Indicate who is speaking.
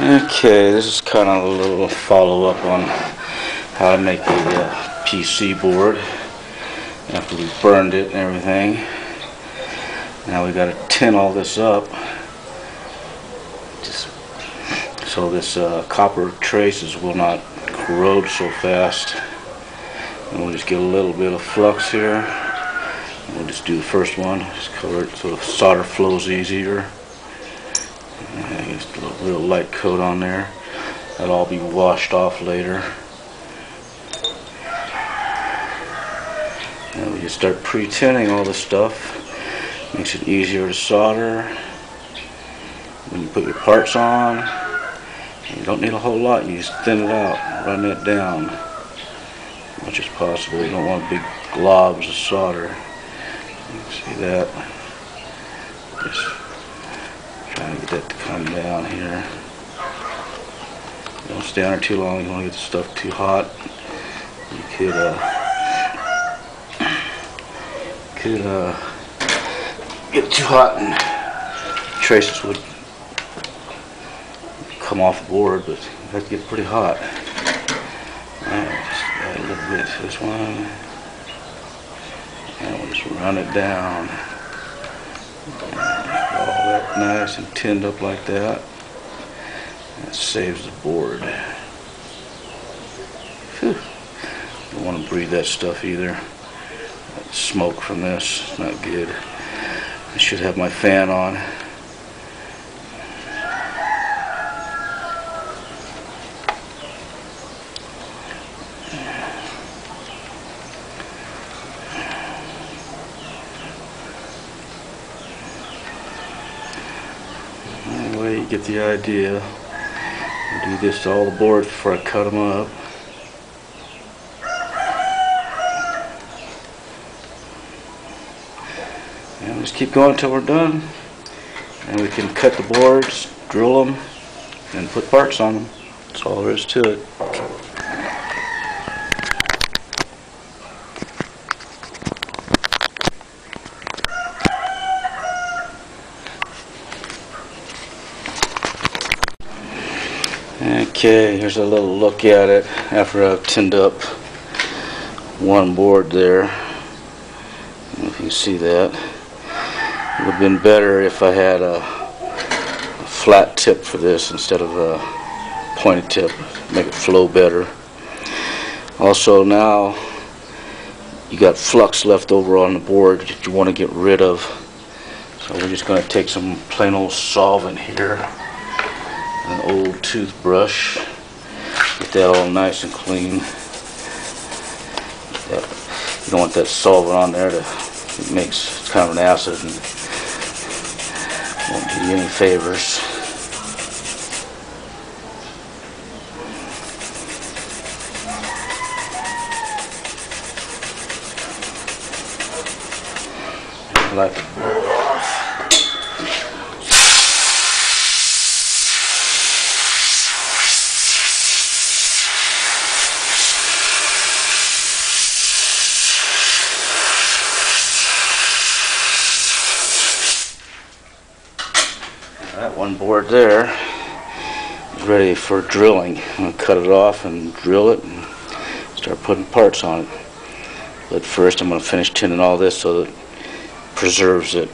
Speaker 1: Okay, this is kind of a little follow-up on how to make a PC board after we burned it and everything. Now we got to tin all this up just so this copper traces will not corrode so fast. And we'll just get a little bit of flux here. We'll just do the first one, just cover it so the solder flows easier. Just a real light coat on there. That'll all be washed off later. And we just start pre-tinning all this stuff. Makes it easier to solder. When you put your parts on, you don't need a whole lot. You just thin it out, run it down as much as possible. You don't want big globs of solder. You can see that. Just trying to get that to come down here. Don't stay on there too long. You don't want to get the stuff too hot. You could get too hot and traces would come off the board, but you have to get pretty hot. Alright, just add a little bit to this one. And we'll just run it down. All that nice and tinned up like that. That saves the board. Whew. Don't want to breathe that stuff either. That smoke from this is not good. I should have my fan on. Anyway, you get the idea. I'll do this to all the boards before I cut them up. And just keep going until we're done. And we can cut the boards, drill them, and put parts on them. That's all there is to it. Okay, here's a little look at it after I've tinned up one board there. I don't know if you can see that. It would have been better if I had a flat tip for this instead of a pointed tip. Make it flow better. Also, now you got flux left over on the board that you want to get rid of. So we're just going to take some plain old solvent here. An old toothbrush. Get that all nice and clean. You don't want that solvent on there. It makes, it's kind of an acid and won't do you any favors. Like that one board there is ready for drilling. I'm going to cut it off and drill it and start putting parts on it. But first I'm going to finish tinning all this so that it preserves it.